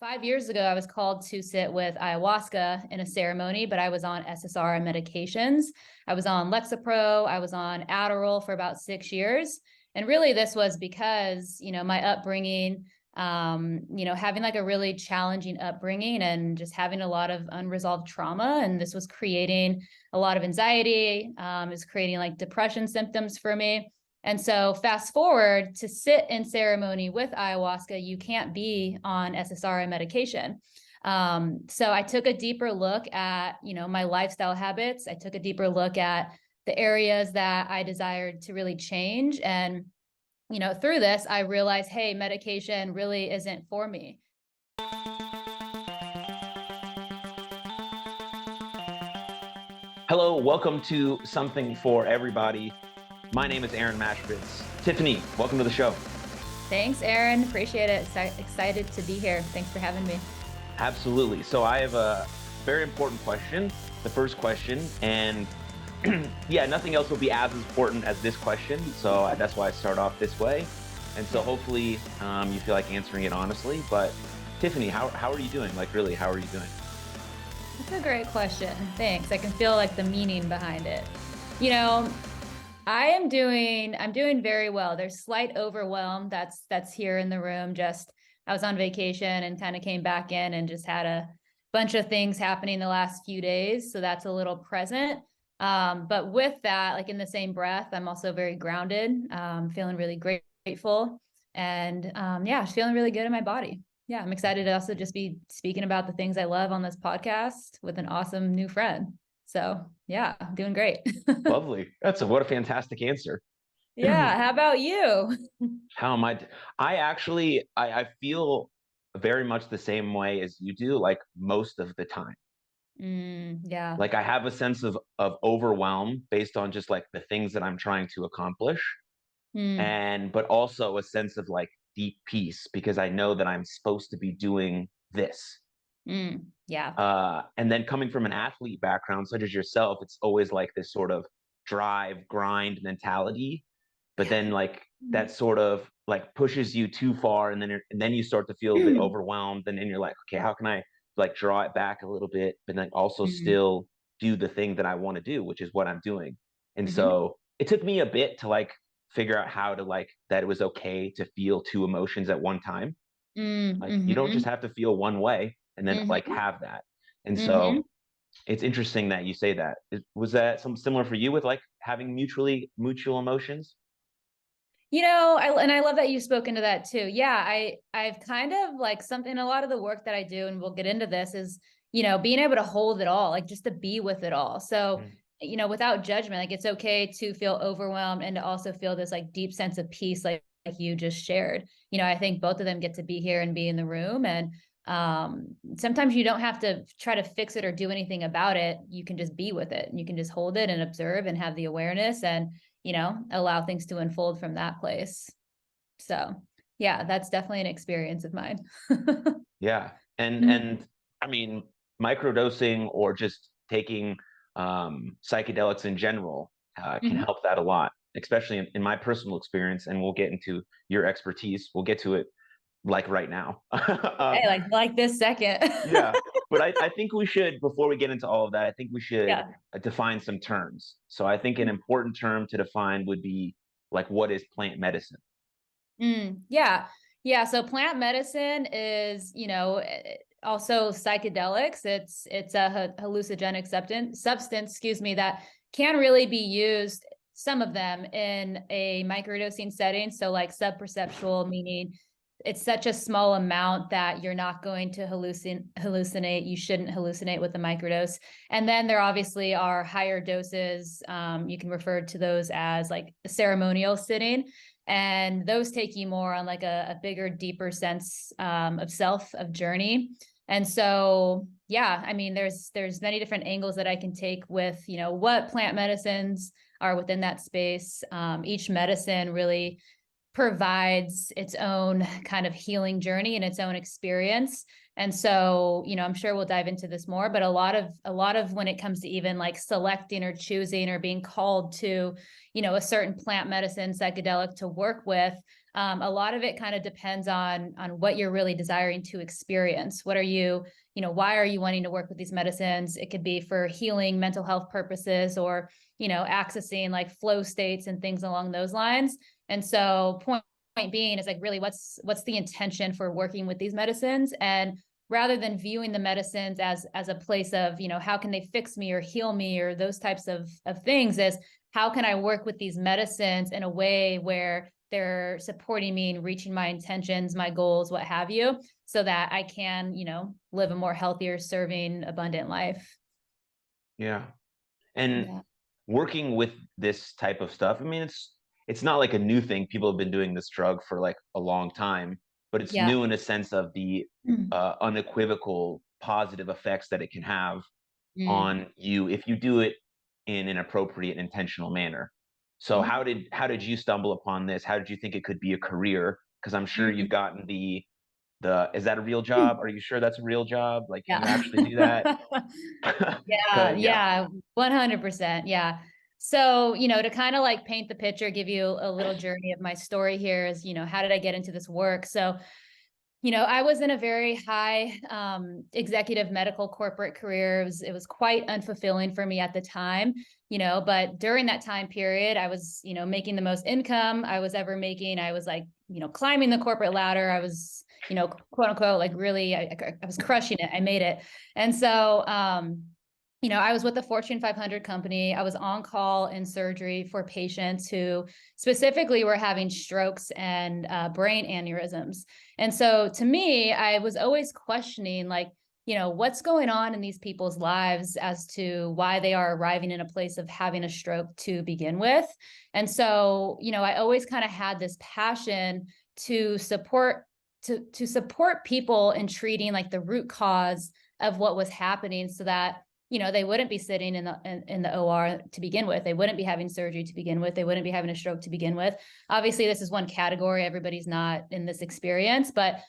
5 years ago, I was called to sit with ayahuasca in a ceremony, but I was on SSRI medications. I was on Lexapro. I was on Adderall for about 6 years. And really this was because, my upbringing, having like a really challenging upbringing and just having a lot of unresolved trauma. And this was creating a lot of anxiety. It was creating like depression symptoms for me. And so fast forward to sit in ceremony with ayahuasca, you can't be on SSRI medication. So I took a deeper look at, my lifestyle habits. I took a deeper look at the areas that I desired to really change. And, through this, I realized, hey, medication really isn't for me. Hello, welcome to Something for Everybody. My name is Aaron Mashkovitz. Tiffany, welcome to the show. Thanks, Aaron. Appreciate it. Excited to be here. Thanks for having me. Absolutely. So I have a very important question, the first question, and yeah, nothing else will be as important as this question. So that's why I start off this way. And so hopefully you feel like answering it honestly. But Tiffany, how are you doing? Like really, how are you doing? That's a great question. Thanks. I can feel like the meaning behind it. I'm doing very well. There's slight overwhelm that's here in the room. I was on vacation and kind of came back in and just had a bunch of things happening the last few days. So that's a little present. But with that, like in the same breath, I'm also very grounded, feeling really grateful and just feeling really good in my body. Yeah, I'm excited to also just be speaking about the things I love on this podcast with an awesome new friend. So yeah, doing great. Lovely. What a fantastic answer. Yeah. How about you? How am I? I feel very much the same way as you do, like most of the time. Yeah. Like I have a sense of overwhelm based on just like the things that I'm trying to accomplish. But also a sense of like deep peace because I know that I'm supposed to be doing this. Yeah. And then coming from an athlete background, such as yourself, it's always like this sort of drive, grind mentality. But then like that sort of like pushes you too far, and then you start to feel a bit overwhelmed, and then you're like, okay, how can I like draw it back a little bit, but then also still do the thing that I want to do, which is what I'm doing. And so it took me a bit to like figure out how to like that it was okay to feel two emotions at one time. Like you don't just have to feel one way and then like have that. And so it's interesting that you say that. Was that something similar for you with like having mutual emotions? I love that you spoke into that too. Yeah, I've kind of like a lot of the work that I do, and we'll get into this, is, being able to hold it all, like just to be with it all. So, without judgment, like it's okay to feel overwhelmed and to also feel this like deep sense of peace, like you just shared. I think both of them get to be here and be in the room. And sometimes you don't have to try to fix it or do anything about it. You can just be with it. You can just hold it and observe and have the awareness and allow things to unfold from that place. So yeah, that's definitely an experience of mine. Yeah. And I mean, microdosing or just taking psychedelics in general can help that a lot, especially in my personal experience. And we'll get into your expertise. We'll get to it like right now. Hey, like this second. Yeah. But I think we should, before we get into all of that, I think we should define some terms. So I think an important term to define would be like, what is plant medicine? Yeah. Yeah. So plant medicine is, also psychedelics. It's a hallucinogenic substance, excuse me, that can really be used, some of them, in a microdosing setting. So like subperceptual, meaning it's such a small amount that you're not going to hallucinate. You shouldn't hallucinate with the microdose. And then there obviously are higher doses. You can refer to those as like a ceremonial sitting. And those take you more on like a bigger, deeper sense of self, of journey. And so, yeah, I mean, there's many different angles that I can take with, what plant medicines are within that space. Each medicine really provides its own kind of healing journey and its own experience. And so, I'm sure we'll dive into this more, but a lot of when it comes to even like selecting or choosing or being called to, a certain plant medicine psychedelic to work with, A lot of it kind of depends on what you're really desiring to experience. What are you, why are you wanting to work with these medicines? It could be for healing, mental health purposes, or, accessing like flow states and things along those lines. And so point being is like, really, what's the intention for working with these medicines? And rather than viewing the medicines as a place of, how can they fix me or heal me or those types of things, is how can I work with these medicines in a way where they're supporting me in reaching my intentions, my goals, what have you, so that I can, live a more healthier, serving, abundant life. Yeah. And Yeah. working with this type of stuff, I mean, it's not like a new thing. People have been doing this drug for like a long time, but it's Yeah. new in a sense of the unequivocal positive effects that it can have Mm. on you if you do it in an appropriate, intentional manner. So Mhm. how did you stumble upon this? How did you think it could be a career? Because I'm sure you've Mhm. gotten the is that a real job? Are you sure that's a real job? Like, can you Yeah. actually do that? Yeah, Yeah. yeah, 100%. Yeah. So, to kind of like paint the picture, give you a little journey of my story here is, how did I get into this work? So, I was in a very high executive medical corporate career. It was quite unfulfilling for me at the time, but during that time period, I was, making the most income I was ever making. I was like, climbing the corporate ladder. I was, quote unquote, like really, I was crushing it. I made it. And so, I was with a Fortune 500 company. I was on call in surgery for patients who specifically were having strokes and brain aneurysms. And so to me, I was always questioning, like, what's going on in these people's lives as to why they are arriving in a place of having a stroke to begin with. And so, I always kind of had this passion to support to support people in treating like the root cause of what was happening, so that they wouldn't be sitting in the OR to begin with. They wouldn't be having surgery to begin with. They wouldn't be having a stroke to begin with. Obviously, this is one category. Everybody's not in this experience, but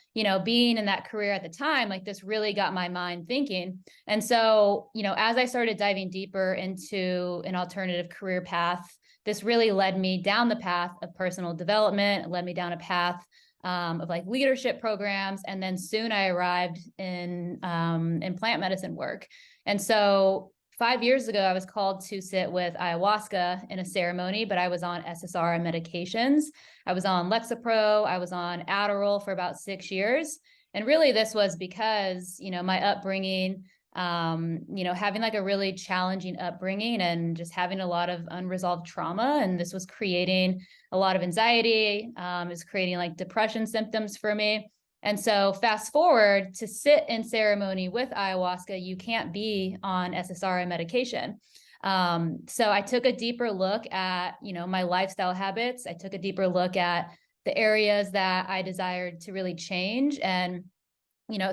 being in that career at the time, like this really got my mind thinking. And so, as I started diving deeper into an alternative career path, this really led me down the path of personal development. It led me down a path of like leadership programs, and then soon I arrived in plant medicine work. And so 5 years ago, I was called to sit with ayahuasca in a ceremony, but I was on SSRI medications. I was on Lexapro. I was on Adderall for about 6 years. And really, this was because, my upbringing, having like a really challenging upbringing and just having a lot of unresolved trauma. And this was creating a lot of anxiety. It was creating like depression symptoms for me. And so fast forward to sit in ceremony with ayahuasca, you can't be on SSRI medication. So I took a deeper look at, my lifestyle habits. I took a deeper look at the areas that I desired to really change. And,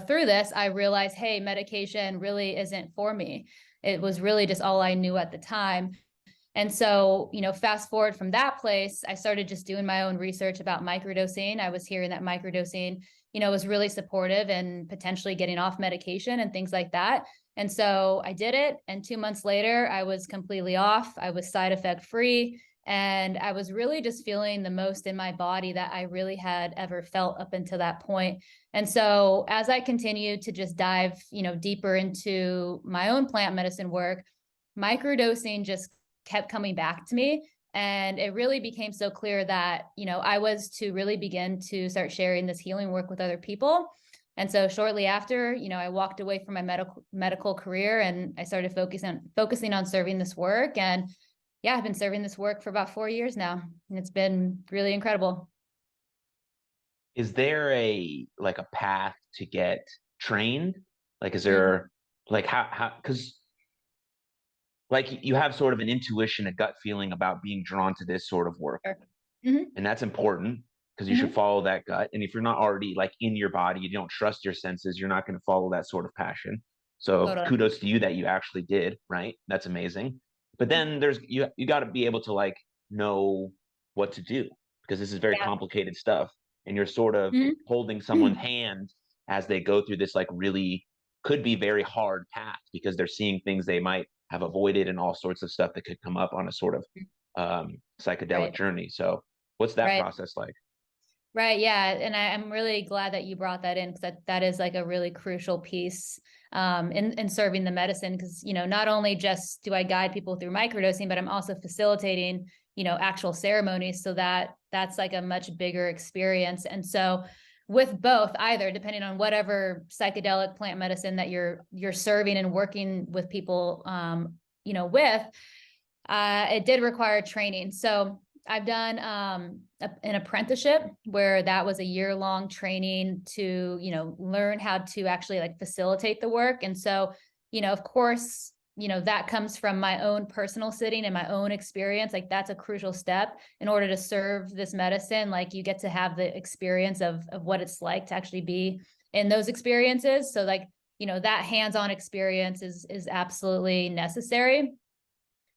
through this, I realized, hey, medication really isn't for me. It was really just all I knew at the time. And so, fast forward from that place, I started just doing my own research about microdosing. I was hearing that microdosing, was really supportive and potentially getting off medication and things like that. And so I did it. And 2 months later, I was completely off. I was side effect free. And I was really just feeling the most in my body that I really had ever felt up until that point. And so as I continued to just dive, deeper into my own plant medicine work, microdosing just kept coming back to me. And it really became so clear that, I was to really begin to start sharing this healing work with other people. And so shortly after, I walked away from my medical career, and I started focusing on serving this work. And yeah, I've been serving this work for about 4 years now, and it's been really incredible. Is there a path to get trained? Like, is Mhm. there like because like you have sort of an intuition, a gut feeling about being drawn to this sort of work, Sure. Hmm. and that's important because you should Hmm. follow that gut. And if you're not already like in your body, you don't trust your senses, you're not going to follow that sort of passion. So Totally. kudos to you that you actually did, right? That's amazing. But then there's you got to be able to like know what to do, because this is very Yeah. complicated stuff, and you're sort of holding someone's Mhm. hand as they go through this like really could be very hard path, because they're seeing things they might have avoided and all sorts of stuff that could come up on a sort of psychedelic Right. journey. So what's that Right. process like? Right. Yeah. And I'm really glad that you brought that in, because that is like a really crucial piece in serving the medicine. Because, not only just do I guide people through microdosing, but I'm also facilitating, actual ceremonies. So that's like a much bigger experience. And so with both, either depending on whatever psychedelic plant medicine that you're serving and working with people, with, it did require training. So I've done an apprenticeship where that was a year-long training to, learn how to actually like facilitate the work. And so, of course, that comes from my own personal sitting and my own experience. Like that's a crucial step in order to serve this medicine. Like you get to have the experience of what it's like to actually be in those experiences. So like, that hands-on experience is absolutely necessary.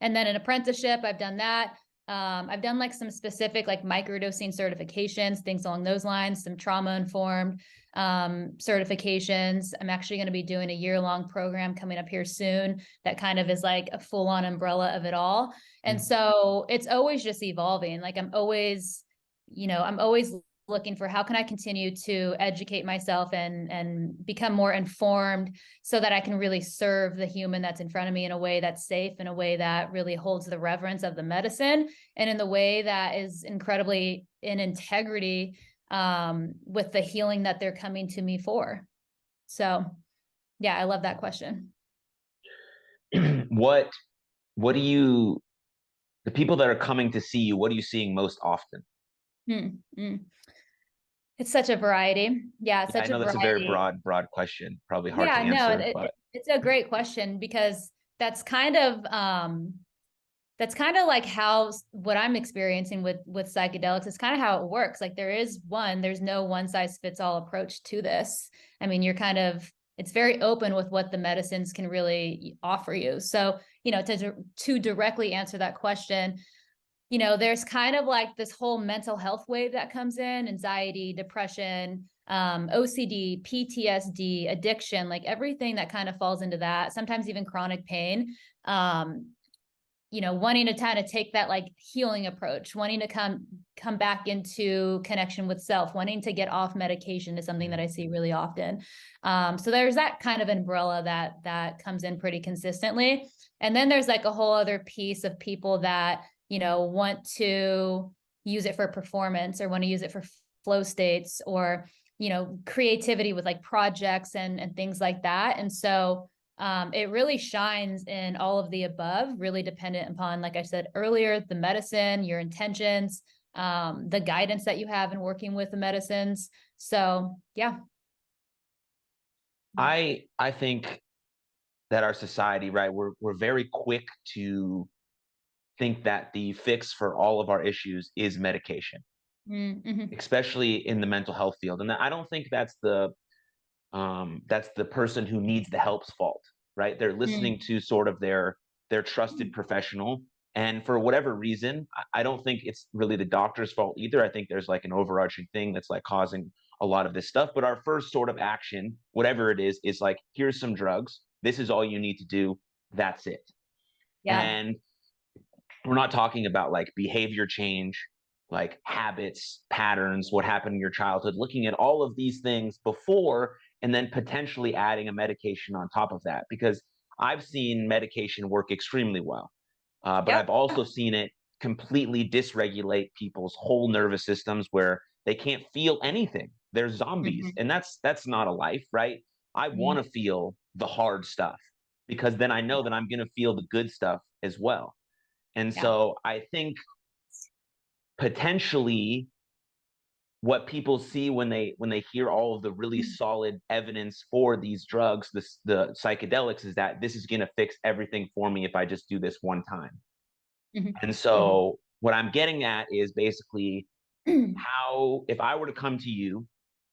And then an apprenticeship, I've done that. I've done like some specific like microdosing certifications, things along those lines, some trauma-informed certifications. I'm actually going to be doing a year-long program coming up here soon that kind of is like a full-on umbrella of it all. And so it's always just evolving. Like I'm always looking for how can I continue to educate myself and become more informed so that I can really serve the human that's in front of me in a way that's safe, in a way that really holds the reverence of the medicine, and in the way that is incredibly in integrity with the healing that they're coming to me for. So yeah, I love that question. What the people that are coming to see you, what are you seeing most often? It's such a variety. Yeah, it's I such a know that's a very variety. broad question, probably hard to Yeah, no, answer, but it's a great question, because that's kind of like how what I'm experiencing with psychedelics is kind of how it works. Like there's no one size fits all approach to this. I mean, it's very open with what the medicines can really offer you. So, to directly answer that question, there's kind of like this whole mental health wave that comes in: anxiety, depression, OCD, PTSD, addiction, like everything that kind of falls into that, sometimes even chronic pain. Wanting to kind of take that like healing approach, wanting to come back into connection with self, wanting to get off medication is something that I see really often. So there's that kind of umbrella that comes in pretty consistently. And then there's like a whole other piece of people that, want to use it for performance, or want to use it for flow states, or, creativity with like projects and things like that. And so it really shines in all of the above, really dependent upon, like I said earlier, the medicine, your intentions, the guidance that you have in working with the medicines. So yeah. I think that our society, right, we're very quick to think that the fix for all of our issues is medication, Mm-hmm. especially in the mental health field. And I don't think that's the person who needs the help's fault, right? They're listening to sort of their trusted professional, and for whatever reason, I don't think it's really the doctor's fault either. I think there's like an overarching thing that's like causing a lot of this stuff. But our first sort of action, whatever it is like, here's some drugs. This is all you need to do. That's it. Yeah. And we're not talking about like behavior change, like habits, patterns, what happened in your childhood, looking at all of these things before, and then potentially adding a medication on top of that. Because I've seen medication work extremely well, but Yep. I've also seen it completely dysregulate people's whole nervous systems where they can't feel anything. They're zombies, Mm-hmm. and that's not a life, right? I want to feel the hard stuff, because then I know that I'm going to feel the good stuff as well. And Yeah. so I think potentially what people see when they hear all of the really solid evidence for these drugs, the psychedelics, is that this is going to fix everything for me if I just do this one time. And so what I'm getting at is basically, how, if I were to come to you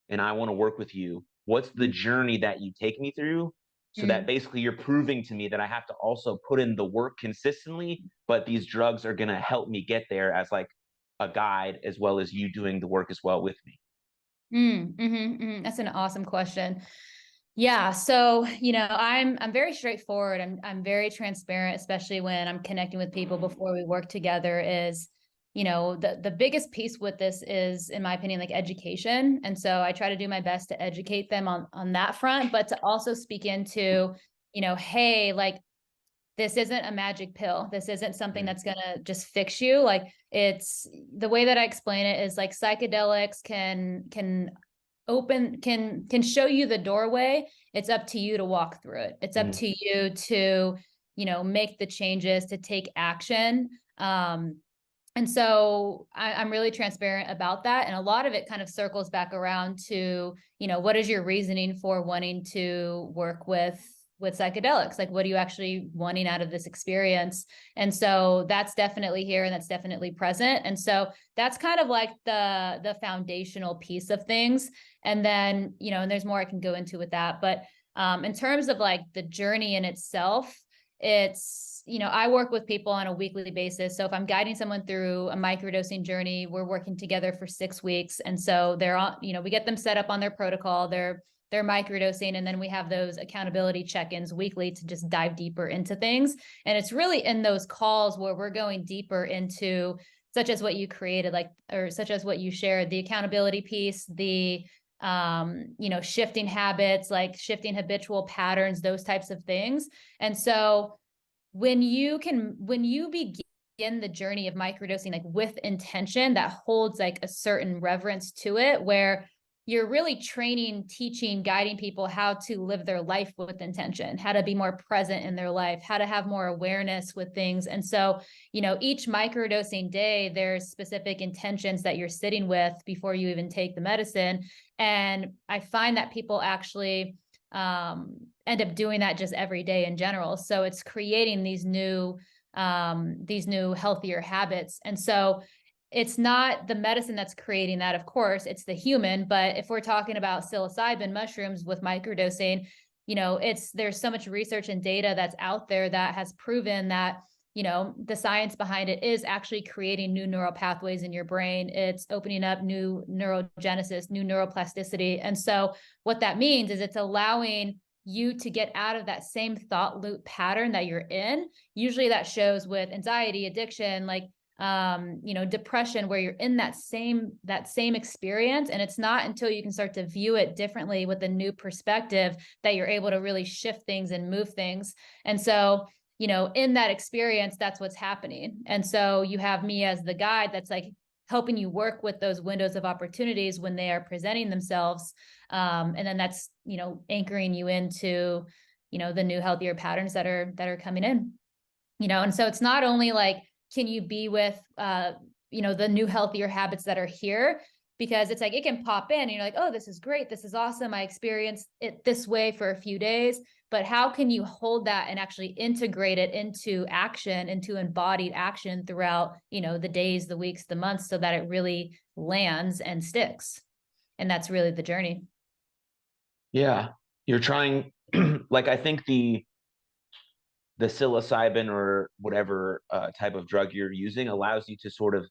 and I want to work with you, what's the journey that you take me through, so that basically you're proving to me that I have to also put in the work consistently, but these drugs are going to help me get there as like a guide, as well as you doing the work as well with me. That's an awesome question. Yeah. So, I'm very straightforward. I'm very transparent, especially when I'm connecting with people before we work together, is, the biggest piece with this is, in my opinion, like education. And so I try to do my best to educate them on that front, but to also speak into, hey, like, this isn't a magic pill. This isn't something that's going to just fix you. Like, it's the way that I explain it is like psychedelics can show you the doorway. It's up to you to walk through it. It's up to you to, make the changes, to take action. And so I'm really transparent about that. And a lot of it kind of circles back around to, what is your reasoning for wanting to work with psychedelics? Like, what are you actually wanting out of this experience? And so that's definitely here, and that's definitely present. And so that's kind of like the foundational piece of things. And then, and there's more I can go into with that. But in terms of like the journey in itself, it's, I work with people on a weekly basis. So if I'm guiding someone through a microdosing journey, we're working together for 6 weeks. And so they're on, we get them set up on their protocol, they're microdosing, and then we have those accountability check-ins weekly to just dive deeper into things. And it's really in those calls where we're going deeper into, such as what you created, like, or such as what you shared, the accountability piece, the shifting habits, like shifting habitual patterns, those types of things. And so when you begin the journey of microdosing, like with intention, that holds like a certain reverence to it, where you're really training, teaching, guiding people how to live their life with intention, how to be more present in their life, how to have more awareness with things. And so, each microdosing day, there's specific intentions that you're sitting with before you even take the medicine. And I find that people actually end up doing that just every day in general. So it's creating these new healthier habits. And so it's not the medicine that's creating that, of course, it's the human. But if we're talking about psilocybin mushrooms with microdosing, there's so much research and data that's out there that has proven that, the science behind it is actually creating new neural pathways in your brain. It's opening up new neurogenesis, new neuroplasticity. And so what that means is it's allowing you to get out of that same thought loop pattern that you're in. Usually that shows with anxiety, addiction, like depression, where you're in that same experience. And it's not until you can start to view it differently with a new perspective that you're able to really shift things and move things. And so, in that experience, that's what's happening. And so you have me as the guide that's like helping you work with those windows of opportunities when they are presenting themselves. And then that's, anchoring you into, the new healthier patterns that are coming in, and so it's not only like, can you be with, the new healthier habits that are here? Because it's like, it can pop in and you're like, oh, this is great. This is awesome. I experienced it this way for a few days, but how can you hold that and actually integrate it into action, into embodied action throughout, the days, the weeks, the months, so that it really lands and sticks. And that's really the journey. Yeah. You're trying, like, I think the psilocybin or whatever type of drug you're using allows you to sort of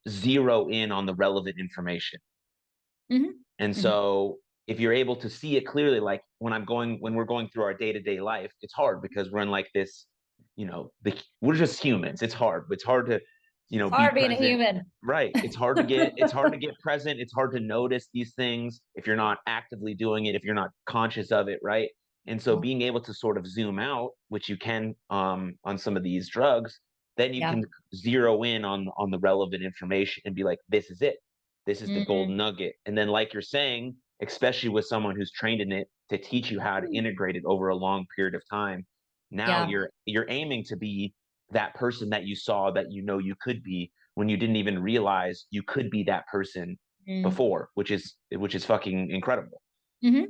zero in on the relevant information. Mm-hmm. And Mm-hmm. so if you're able to see it clearly, like when we're going through our day-to-day life, it's hard because we're in like this, we're just humans. It's hard. It's hard to, be Hard being a present. human. Right. It's hard to get present. It's hard to notice these things if you're not actively doing it, if you're not conscious of it. Right. And so being able to sort of zoom out, which you can on some of these drugs, then you can zero in on the relevant information and be like, this is it. This is the golden nugget. And then, like you're saying, especially with someone who's trained in it to teach you how to integrate it over a long period of time, now you're aiming to be that person that you saw that you could be when you didn't even realize you could be that person before, which is fucking incredible. Mm-hmm.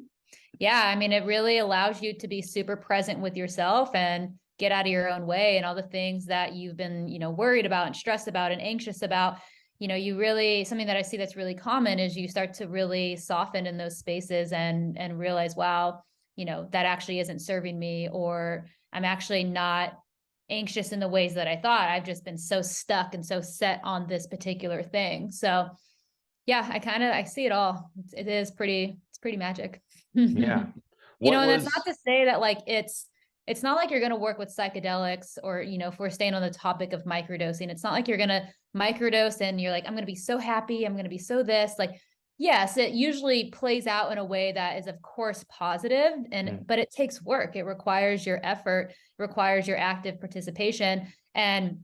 Yeah, I mean, it really allows you to be super present with yourself and get out of your own way, and all the things that you've been, worried about and stressed about and anxious about. You really, something that I see that's really common is you start to really soften in those spaces and realize, wow, that actually isn't serving me, or I'm actually not anxious in the ways that I thought. I've just been so stuck and so set on this particular thing. So yeah, I see it all. It's pretty magic. Yeah. And it's not to say that like it's it's not like you're going to work with psychedelics, or, if we're staying on the topic of microdosing, it's not like you're going to microdose and you're like, I'm going to be so happy, I'm going to be so this. Like, yes, it usually plays out in a way that is, of course, positive, but it takes work. It requires your effort, requires your active participation. And,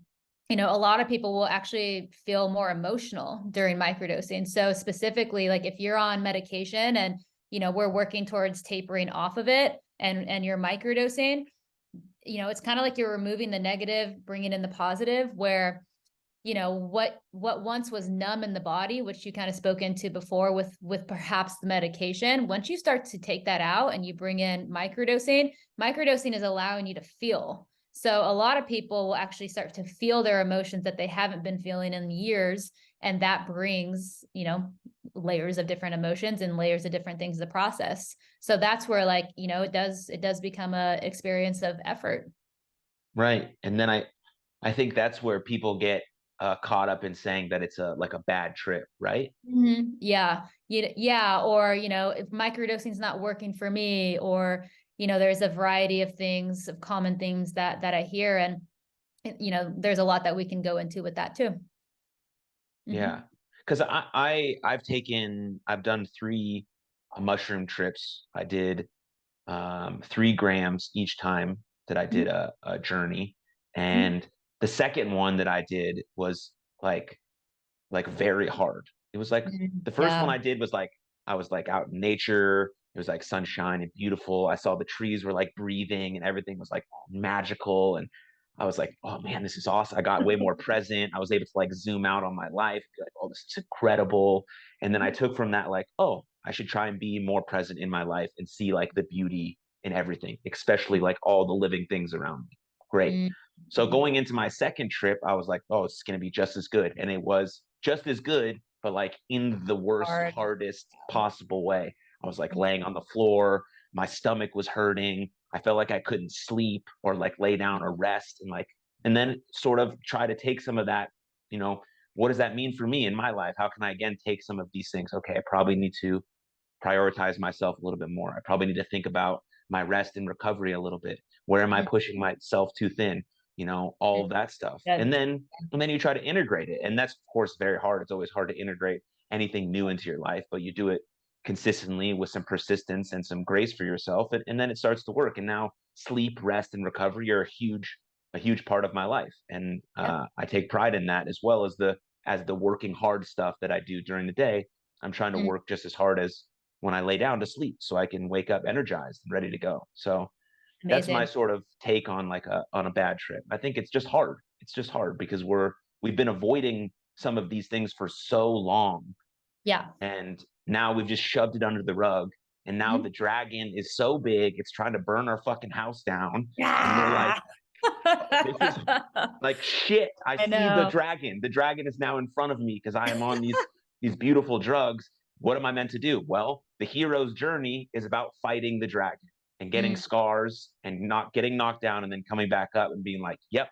a lot of people will actually feel more emotional during microdosing. So specifically, like if you're on medication and, we're working towards tapering off of it, and you're microdosing, it's kind of like you're removing the negative, bringing in the positive, where, what once was numb in the body, which you kind of spoke into before with perhaps the medication, once you start to take that out and you bring in microdosing is allowing you to feel. So a lot of people will actually start to feel their emotions that they haven't been feeling in years. And that brings, layers of different emotions and layers of different things to process. So that's where, like, it does become a experience of effort. Right. And then I think that's where people get caught up in saying that it's like a bad trip, right? Yeah. Yeah. Or, if microdosing is not working for me, or, there's a variety of things, of common things that I hear. And, there's a lot that we can go into with that too. Yeah. Because I've done 3 mushroom trips. I did 3 grams each time that I did a journey. And the second one that I did was like very hard. It was like the first one Yeah. I did was like I was like out in nature. It was like sunshine and beautiful. I saw the trees were like breathing and everything was like magical. And I was like, oh man, this is awesome. I got way more present. I was able to like zoom out on my life, be like, oh, this is incredible. And then I took from that, like, oh, I should try and be more present in my life and see like the beauty in everything, especially like all the living things around me. Great. So going into my second trip, I was like, oh, it's going to be just as good. And it was just as good, but like in the worst, Hard. hardest possible way. I was like laying on the floor. My stomach was hurting. I felt like I couldn't sleep or like lay down or rest, and then sort of try to take some of that, what does that mean for me in my life? How can I again take some of these things? Okay, I probably need to prioritize myself a little bit more. I probably need to think about my rest and recovery a little bit. Where am I pushing myself too thin? All of that stuff. Yeah. And then you try to integrate it. And that's of course very hard. It's always hard to integrate anything new into your life, but you do it consistently with some persistence and some grace for yourself. And then it starts to work. And now sleep, rest, and recovery are a huge part of my life. And I take pride in that, as well as the working hard stuff that I do during the day. I'm trying to work just as hard as when I lay down to sleep, so I can wake up energized and ready to go. So that's my Amazing. sort of take on like on a bad trip. I think it's just hard. It's just hard because we've been avoiding some of these things for so long, Yeah. and now we've just shoved it under the rug. And now the dragon is so big, it's trying to burn our fucking house down. And we're like, Yeah. this is like shit. I I see the know. dragon. The dragon is now in front of me because I am on these beautiful drugs. What am I meant to do? Well, the hero's journey is about fighting the dragon and getting scars and not getting knocked down and then coming back up and being like, yep,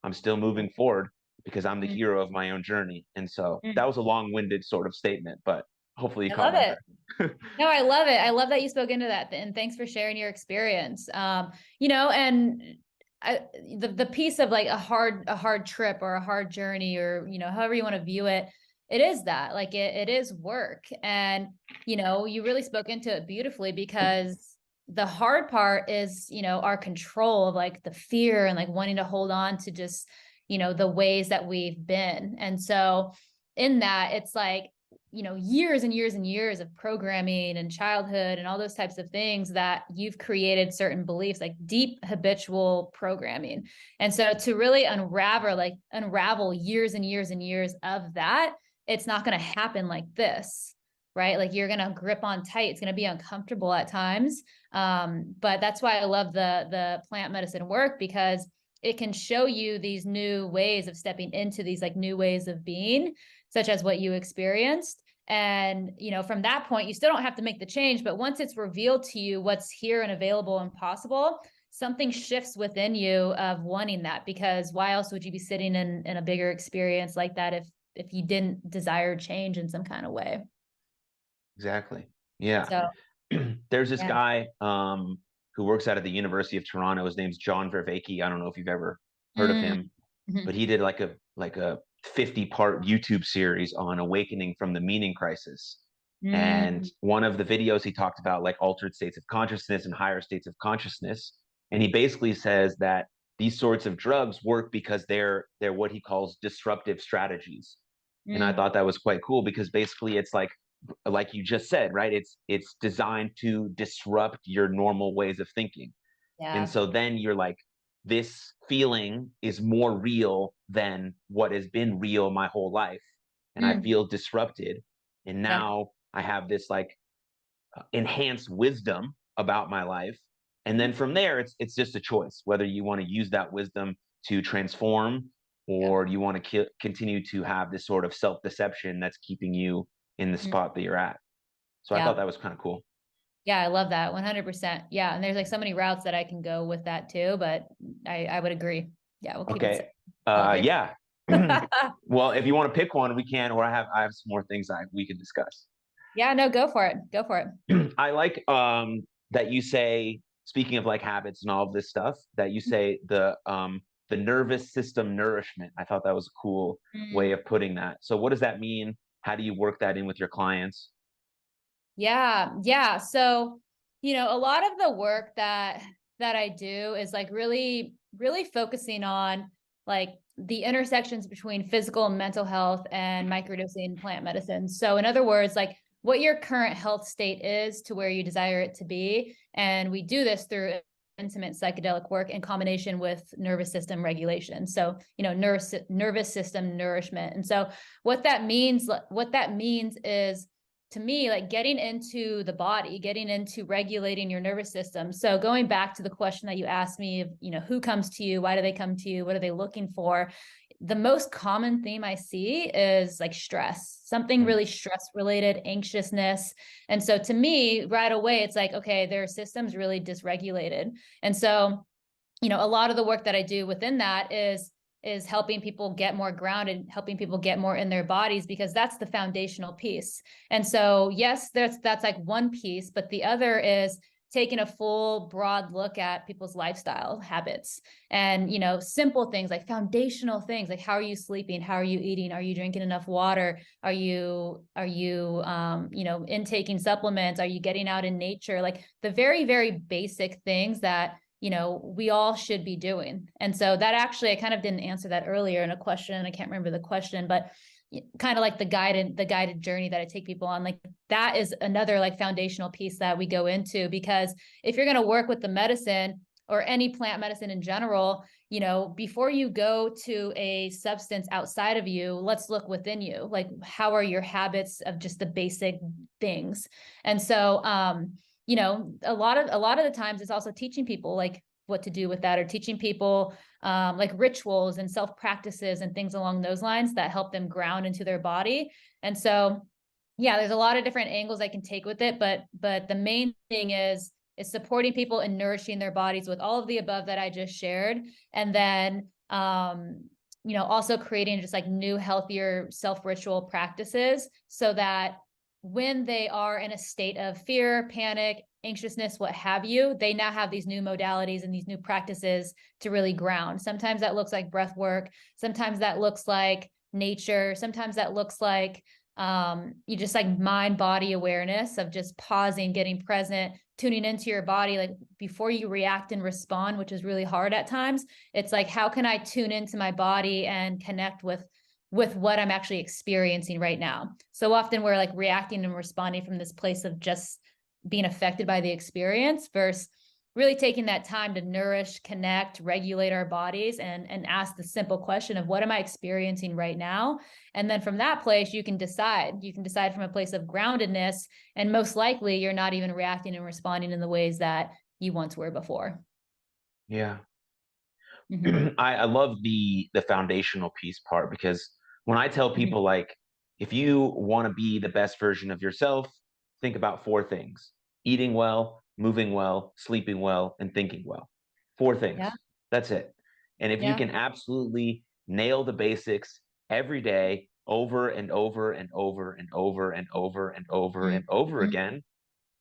I'm still moving forward because I'm the hero of my own journey. And so that was a long-winded sort of statement, but hopefully you I caught love my it. drift. No, I love it. I love that you spoke into that, and thanks for sharing your experience. And the piece of like a hard trip or a hard journey, or however you want to view it, it is that, like, it is work. And you really spoke into it beautifully, because the hard part is, our control of like the fear and like wanting to hold on to just, the ways that we've been. And so in that, it's like, years and years and years of programming and childhood and all those types of things, that you've created certain beliefs, like deep habitual programming. And so to really unravel years and years and years of that, it's not going to happen like this, right? Like, you're going to grip on tight. It's going to be uncomfortable at times. But that's why I love the plant medicine work, because it can show you these new ways of stepping into these like new ways of being, such as what you experienced. And, from that point, you still don't have to make the change, but once it's revealed to you what's here and available and possible, something shifts within you of wanting that, because why else would you be sitting in a bigger experience like that if you didn't desire change in some kind of way? Exactly. Yeah. So, There's this yeah. guy who works out of the University of Toronto. His name's John Vervaeke. I don't know if you've ever heard of Mm. him, Mhm. but he did like a 50-part YouTube series on awakening from the meaning crisis. And Mm. one of the videos he talked about like altered states of consciousness and higher states of consciousness. And he basically says that these sorts of drugs work because they're what he calls disruptive strategies. And I Mm. thought that was quite cool because basically it's like you just said, right? It's designed to disrupt your normal ways of thinking. And Yeah. so then you're like, this feeling is more real than what has been real my whole life. And I Mm. feel disrupted. And Yep. now I have this like enhanced wisdom about my life. And then from there, it's just a choice whether you want to use that wisdom to transform Yep. or you want to continue to have this sort of self deception that's keeping you in the Mm. spot that you're at. So I thought Yeah. that was kind of cool. Yeah, I love that. 100%. Yeah. And there's like so many routes that I can go with that too, but I would agree. Yeah, we'll keep it Okay. simple. Love it. Yeah. Well, if you want to pick one, we can, or I have some more things we can discuss. Yeah, no, go for it. Go for it. I like that you say, speaking of like habits and all of this stuff, that you say the nervous system nourishment. I thought that was a cool way Mm. of putting that. So what does that mean? How do you work that in with your clients? Yeah, yeah. So, a lot of the work that I do is like really focusing on like the intersections between physical and mental health and microdosing plant medicine. So, in other words, like what your current health state is to where you desire it to be, and we do this through intimate psychedelic work in combination with nervous system regulation. So, nervous system nourishment. And so what that means is, to me, like getting into the body, getting into regulating your nervous system. So going back to the question that you asked me of, who comes to you, why do they come to you, what are they looking for? The most common theme I see is like stress, something Mm. really stress related, anxiousness. And so to me, right away, it's like, okay, their system's really dysregulated. And so, a lot of the work that I do within that is helping people get more grounded, helping people get more in their bodies, because that's the foundational piece. And so, yes, that's like one piece, but the other is taking a full broad look at people's lifestyle habits and, simple things like foundational things, like how are you sleeping, how are you eating, are you drinking enough water, are you intaking supplements, are you getting out in nature, like the very, very basic things that we all should be doing. And so that actually, I kind of didn't answer that earlier in a question. I can't remember the question, but kind of like the guided journey that I take people on, like that is another like foundational piece that we go into, because if you're going to work with the medicine or any plant medicine in general, before you go to a substance outside of you, let's look within you. Like, how are your habits of just the basic things? And so, a lot of the times it's also teaching people like what to do with that, or teaching people like rituals and self practices and things along those lines that help them ground into their body. And so, yeah, there's a lot of different angles I can take with it, but the main thing is supporting people and nourishing their bodies with all of the above that I just shared, and then also creating just like new, healthier self ritual practices so that when they are in a state of fear, panic, anxiousness, what have you, they now have these new modalities and these new practices to really ground. Sometimes that looks like breath work. Sometimes that looks like nature. Sometimes that looks like you just like mind body awareness of just pausing, getting present, tuning into your body, like before you react and respond, which is really hard at times. It's like, how can I tune into my body and connect with what I'm actually experiencing right now? So often we're like reacting and responding from this place of just being affected by the experience versus really taking that time to nourish, connect, regulate our bodies, and ask the simple question of what am I experiencing right now? And then from that place, you can decide from a place of groundedness, and most likely you're not even reacting and responding in the ways that you once were before. Yeah. Mm-hmm. I love the foundational piece part because when I tell Mm-hmm. people like if you want to be the best version of yourself, think about four things: eating well, moving well, sleeping well, and thinking well. Four Yeah. things. That's it. And if you Yeah. can absolutely nail the basics every day over and over and over and over and over and over and over Mm-hmm. again,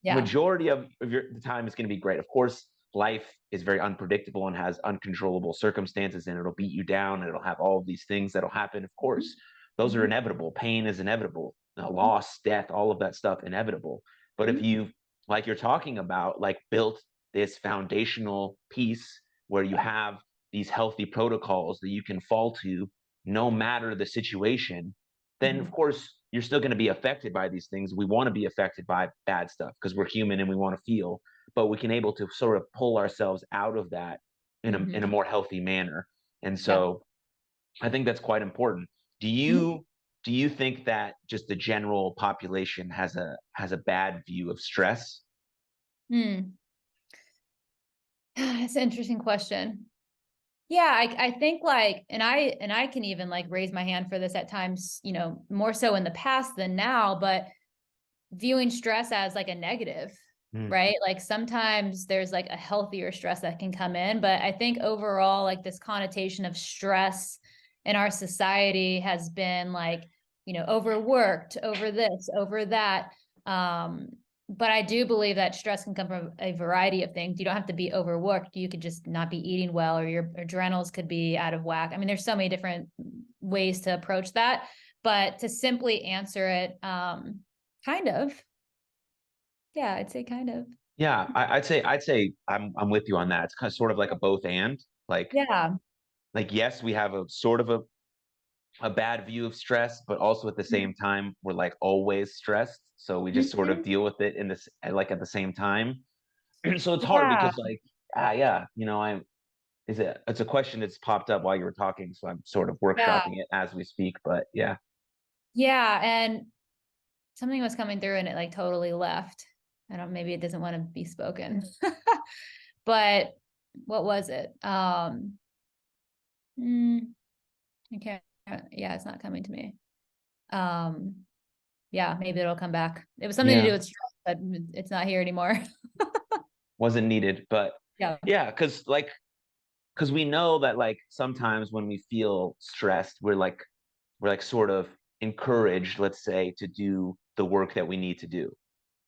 Yeah. majority of the time is going to be great. Of course, life is very unpredictable and has uncontrollable circumstances, and it'll beat you down, and it'll have all of these things that'll happen. Of course, those are Mhm. inevitable. Pain is inevitable. Mhm. Loss, death, all of that stuff, inevitable. But if Mhm. you, like you're talking about, like built this foundational piece where you have these healthy protocols that you can fall to no matter the situation, then of Mhm. course you're still going to be affected by these things. We want to be affected by bad stuff because we're human and we want to feel, but we can able to sort of pull ourselves out of that in a Mhm. more healthy manner. And Yep. so I think that's quite important. Do Mhm. you do you think that just the general population has a bad view of stress? Hmm. That's an interesting question. Yeah, I think like, and I can even like raise my hand for this at times, more so in the past than now, but viewing stress as like a negative, Mm, right? Like sometimes there's like a healthier stress that can come in, but I think overall, like this connotation of stress in our society has been like, overworked, over this, over that. Um, but I do believe that stress can come from a variety of things. You don't have to be overworked. You could just not be eating well, or your adrenals could be out of whack. I mean, there's so many different ways to approach that, but to simply answer it, kind of. Yeah, I'd say kind of. yeah, I'd say I'm with you on that. It's kind of sort of like a both and, Yeah. like yes, we have a sort of a bad view of stress, but also at the same time, we're like always stressed. So we just sort of Mhm. deal with it in this, like at the same time. So it's hard Yeah. because like, yeah, it's a question that's popped up while you were talking. So I'm sort of Yeah. workshopping it as we speak, but yeah. Yeah. And something was coming through and it like totally left. I don't, maybe it doesn't want to be spoken. But what was it? Mm, I can't, yeah, it's not coming to me. Um, yeah, maybe it'll come back. It was something to do Yeah. with stress, but it's not here anymore. Wasn't needed, but Yeah. yeah, because we know that like sometimes when we feel stressed, we're like sort of encouraged, let's say, to do the work that we need to do,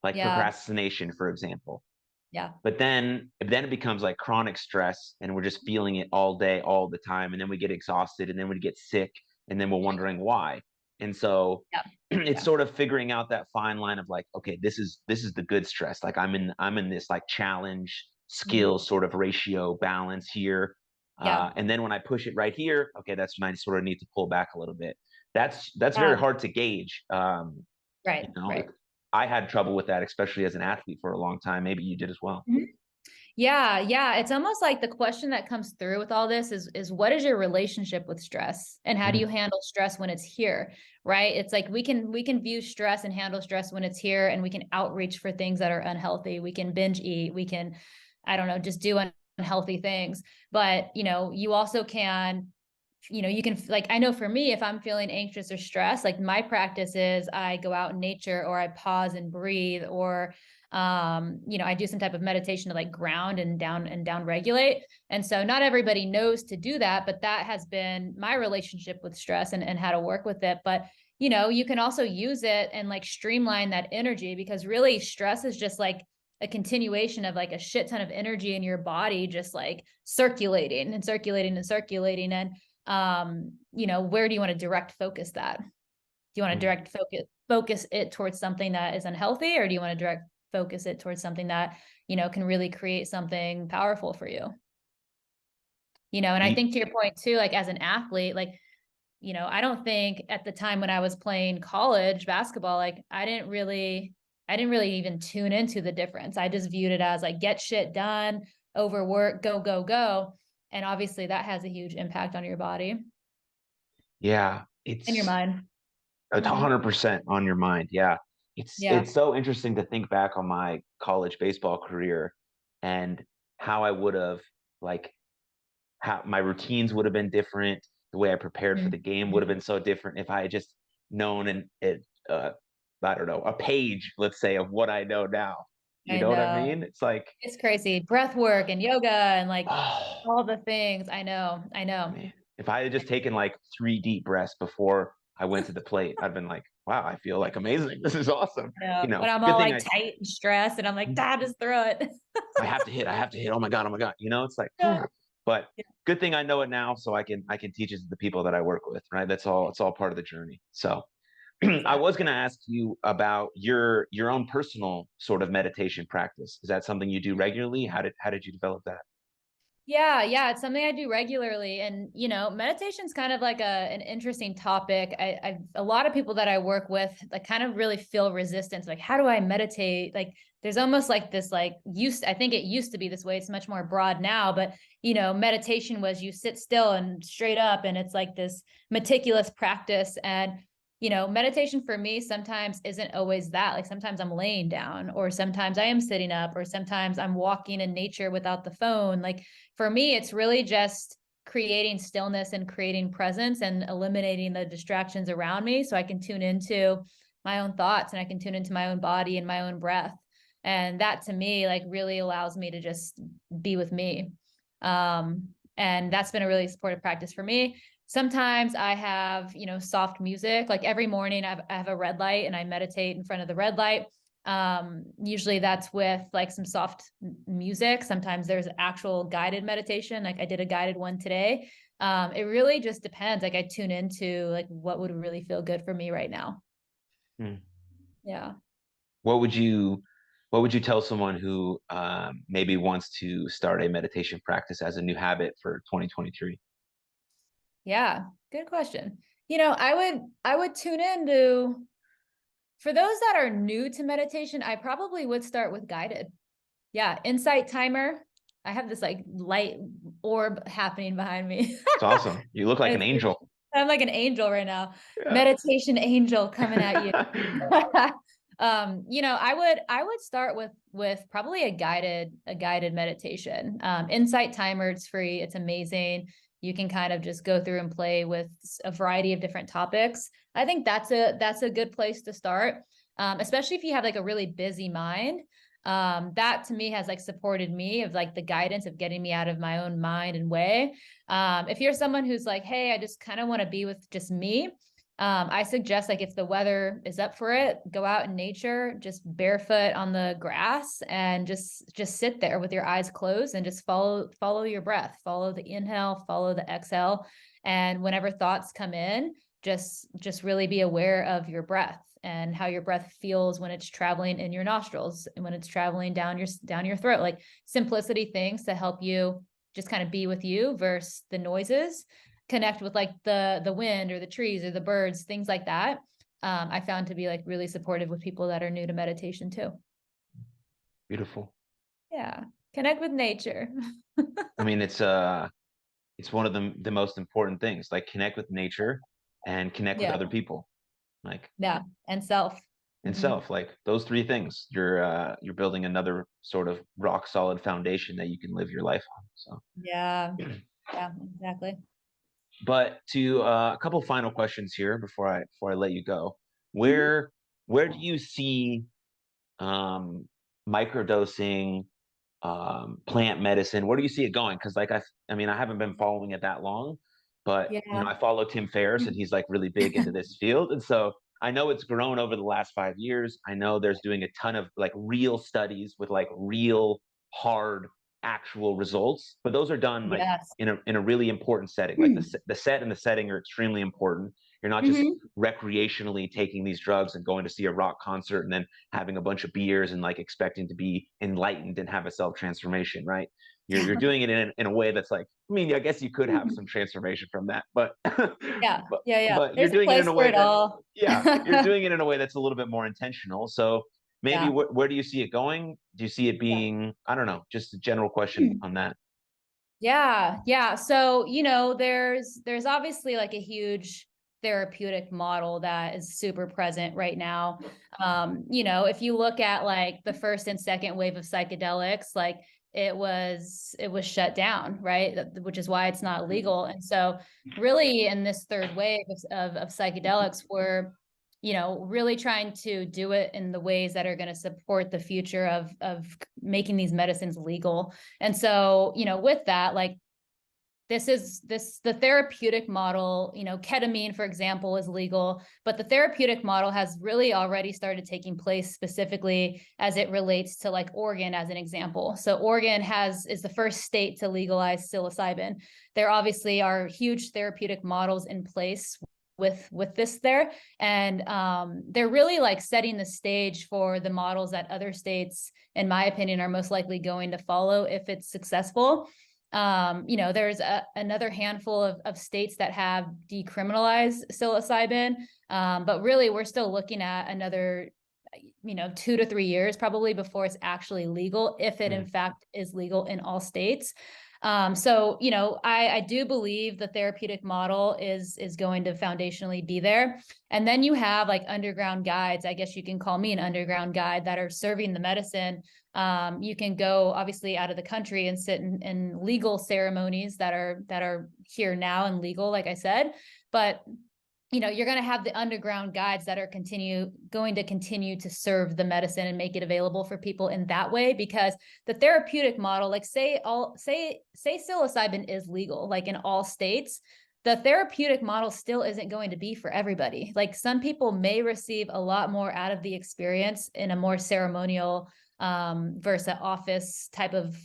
like Yeah. procrastination, for example. Yeah. But then it becomes like chronic stress, and we're just feeling it all day, all the time, and then we get exhausted, and then we get sick, and then we're wondering why. And so Yeah. it's Yeah. sort of figuring out that fine line of like, okay, this is the good stress. Like I'm in this like challenge Mhm. skill sort of ratio balance here. Yeah. And then when I push it right here, okay, that's when I sort of need to pull back a little bit. That's very Yeah. hard to gauge. You Right. know, Right. I had trouble with that, especially as an athlete for a long time. Maybe you did as well. Mhm. Yeah, yeah. It's almost like the question that comes through with all this is what is your relationship with stress? And how do you Mm, handle stress when it's here? Right? It's like we can view stress and handle stress when it's here, and we can outreach for things that are unhealthy. We can binge eat, we can, I don't know, just do unhealthy things. But you also can, you can, like, I know for me, if I'm feeling anxious or stressed, like my practice is I go out in nature, or I pause and breathe, or I do some type of meditation to like ground and down regulate. And so not everybody knows to do that, but that has been my relationship with stress, and how to work with it. But you can also use it and like streamline that energy, because really stress is just like a continuation of like a shit ton of energy in your body, just like circulating and circulating and circulating. And where do you want to direct focus that? Do you want to mm. direct focus it towards something that is unhealthy, or do you want to direct focus it towards something that can really create something powerful for you? And I You- think to your point too, like as an athlete, like I don't think at the time when I was playing college basketball, like I didn't really even tune into the difference. I just viewed it as like get shit done, overwork, go go go. And obviously that has a huge impact on your body yeah, and your mind. it's Hmm. 100% on your mind. Yeah. It's Yeah. it's so interesting to think back on my college baseball career and how I would have like how my routines would have been different. The way I prepared for the game would have Mm-hmm. been so different if I had just known I don't know, a page, let's say, of what I know now. You I know what I know. mean? It's like, It's crazy. Breath work and yoga and like oh, all the things. I know. I know. man. If I had just taken like 3 deep breaths before I went to the plate, I'd been like, wow, I feel like amazing. This is awesome. Yeah. You know, When I'm good all thing like tight and stressed and I'm like, "Dad, just throw it." I have to hit. I have to hit. Oh my god. Oh my god. You know, it's like, Yeah. but good thing I know it now, so I can teach it to the people that I work with. Right. That's all. It's all part of the journey. So I was Exactly. going to ask you about your own personal sort of meditation practice. Is that something you do regularly? How did you develop that? Yeah, yeah, it's something I do regularly. And, meditation's kind of like an interesting topic. A lot of people that I work with, like, kind of really feel resistance. Like, how do I meditate? Like, there's almost like this, like, I think it used to be this way. It's much more broad now, but, meditation was you sit still and straight up, and it's like this meticulous practice. And, meditation for me sometimes isn't always that. Like, sometimes I'm laying down, or sometimes I am sitting up, or sometimes I'm walking in nature without the phone. Like, for me, it's really just creating stillness and creating presence and eliminating the distractions around me so I can tune into my own thoughts and I can tune into my own body and my own breath. And that to me, like, really allows me to just be with me. And that's been a really supportive practice for me. Sometimes I have, soft music. Like every morning I have a red light and I meditate in front of the red light. Usually that's with like some soft music. Sometimes there's actual guided meditation. Like I did a guided one today. It really just depends. Like I tune into like what would really feel good for me right now. Hmm. Yeah. What would you what would you tell someone who maybe wants to start a meditation practice as a new habit for 2023? Yeah. Good question. I would tune into, for those that are new to meditation, I probably would start with guided. Yeah. Insight timer. I have this like light orb happening behind me. It's awesome. You look like an It's angel. I'm like an angel right now. Yeah. Meditation angel coming at you. I would start with probably a guided meditation. Insight timer, it's free, it's amazing. You can kind of just go through and play with a variety of different topics. I think that's a good place to start. Especially if you have like a really busy mind. That to me has like supported me of like the guidance of getting me out of my own mind and way. If you're someone who's like, hey, I just kind of want to be with just me, I suggest like if the weather is up for it, go out in nature, just barefoot on the grass and just sit there with your eyes closed and just follow your breath, follow the inhale, follow the exhale. And whenever thoughts come in, just really be aware of your breath and how your breath feels when it's traveling in your nostrils and when it's traveling down your throat. Like simplicity things to help you just kind of be with you versus the noises, connect with like the wind or the trees or the birds, things like that. I found to be like really supportive with people that are new to meditation too. Beautiful. Yeah. Connect with nature. I mean, it's one of the most important things. Like connect with nature and connect with Yeah. other people. Like Yeah. And self. and Hmm. self. Like those three things. You're building another sort of rock solid foundation that you can live your life on. So Yeah. Yeah, exactly. but to a couple final questions here before I let you go. Hmm. Where do you see um microdosing, plant medicine? Where do you see it going? Because I mean, I haven't been following it that long, but you know, Yeah. I follow Tim Ferriss and he's like really big into this field. And so I know it's grown over the last 5 years. I know there's doing a ton of like real studies with like real hard actual results, but those are done like Yes. in a really important setting. Like the set and the setting are extremely important. You're not just Hmm. recreationally taking these drugs and going to see a rock concert and then having a bunch of beers and like expecting to be enlightened and have a self transformation, right? You're doing it in a way that's like, I mean, I guess you could have some transformation from that, but Yeah. Yeah. Yeah. but you're There's a doing it in place a for way it that, all. yeah, you're doing it in a way that's a little bit more intentional. So maybe Yeah. where do you see it going? Do you see it Yeah. being, I don't know, just a general question on that? Yeah, yeah. So, there's obviously like a huge therapeutic model that is super present right now. If you look at like the first and second wave of psychedelics, like it was shut down, right? Which is why it's not legal. And so really in this third wave of psychedelics, we're really trying to do it in the ways that are going to support the future of making these medicines legal. And so, with that, like the therapeutic model, ketamine, for example, is legal, but the therapeutic model has really already started taking place specifically as it relates to like Oregon as an example. So Oregon is the first state to legalize psilocybin. There obviously are huge therapeutic models in place with this there. And they're really like setting the stage for the models that other states, in my opinion, are most likely going to follow if it's successful. There's another handful of states that have decriminalized psilocybin, but really we're still looking at another 2 to 3 years probably before it's actually legal, if it in fact is legal in all states. I do believe the therapeutic model is going to foundationally be there. And then you have like underground guides, I guess you can call me an underground guide, that are serving the medicine. You can go obviously out of the country and sit in legal ceremonies that are here now and legal, like I said, but you're going to have the underground guides that are going to continue to serve the medicine and make it available for people in that way. Because the therapeutic model, like say psilocybin is legal, like in all states, the therapeutic model still isn't going to be for everybody. Like some people may receive a lot more out of the experience in a more ceremonial versus an office type of,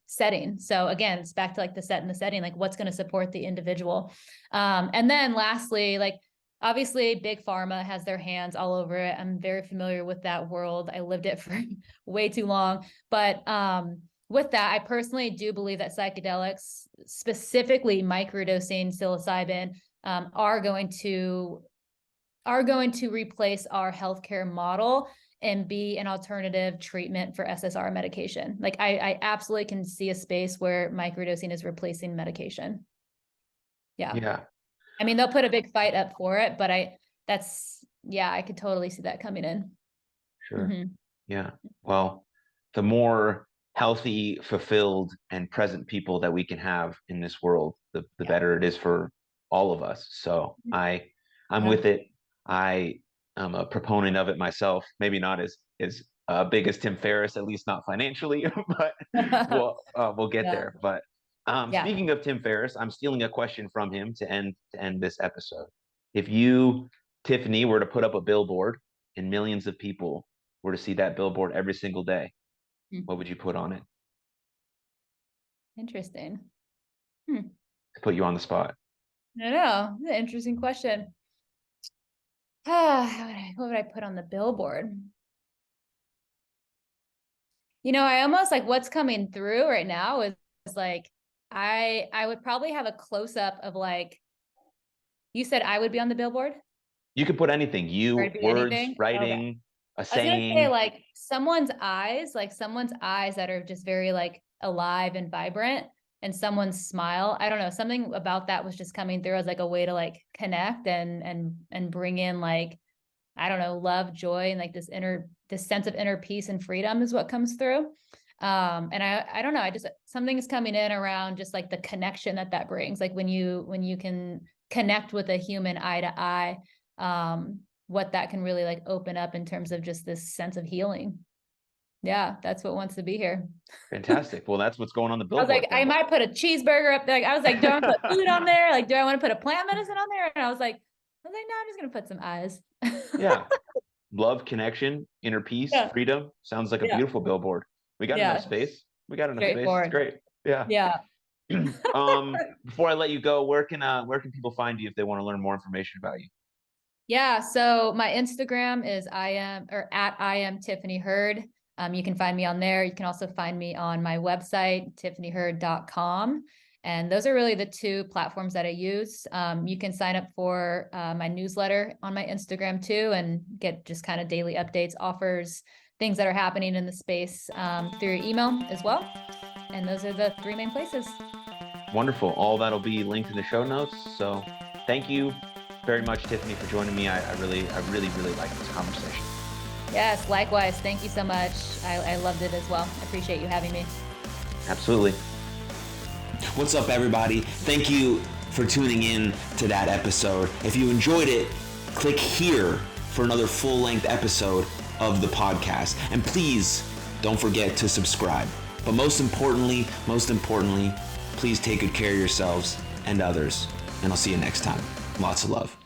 setting. So again, it's back to like the set and the setting, like what's going to support the individual. And then lastly, like obviously big pharma has their hands all over it. I'm very familiar with that world. I lived it for way too long. But with that, I personally do believe that psychedelics, specifically microdosing psilocybin, are going to replace our healthcare model and be an alternative treatment for SSR medication. Like I absolutely can see a space where microdosing is replacing medication. Yeah. Yeah. I mean, they'll put a big fight up for it, but I could totally see that coming in. Sure. Yeah. Well, the more healthy, fulfilled, and present people that we can have in this world, the better it is for all of us. So I'm with it. I'm a proponent of it myself. Maybe not as big as Tim Ferriss, at least not financially, but we'll get there. But speaking of Tim Ferriss, I'm stealing a question from him to end this episode. If you, Tiffany, were to put up a billboard and millions of people were to see that billboard every single day, what would you put on it? Interesting. To put you on the spot. I know. An interesting question. What would I put on the billboard? I almost like what's coming through right now is like, I would probably have a close up of like, you said I would be on the billboard? You could put anything, words, anything? writing, a saying. I was gonna say like someone's eyes that are just very like alive and vibrant, and someone's smile. I don't know, something about that was just coming through as like a way to like connect and bring in like, I don't know, love, joy, and like this sense of inner peace and freedom is what comes through. And I don't know, something's coming in around just like the connection that brings, like when you can connect with a human eye to eye, what that can really like open up in terms of just this sense of healing. Yeah, that's what wants to be here. Fantastic. Well, that's what's going on the billboard. I was like, I might put a cheeseburger up there. Like, I was like, do I want to put food on there? Like, do I want to put a plant medicine on there? And I was like, no, I'm just going to put some eyes. Yeah. Love, connection, inner peace, freedom. Sounds like a beautiful billboard. We got enough space. It's great. Yeah. Yeah. Before I let you go, where can people find you if they want to learn more information about you? Yeah. So my Instagram is at I am Tiffany Hurd. You can find me on there. You can also find me on my website, tiffanyhurd.com. And those are really the two platforms that I use. You can sign up for my newsletter on my Instagram too, and get just kind of daily updates, offers, things that are happening in the space through your email as well. And those are the three main places. Wonderful. All that'll be linked in the show notes. So thank you very much, Tiffany, for joining me. I really like this conversation. Yes, likewise. Thank you so much. I loved it as well. I appreciate you having me. Absolutely. What's up, everybody? Thank you for tuning in to that episode. If you enjoyed it, click here for another full-length episode of the podcast. And please don't forget to subscribe. But most importantly, Please take good care of yourselves and others, and I'll see you next time. Lots of love.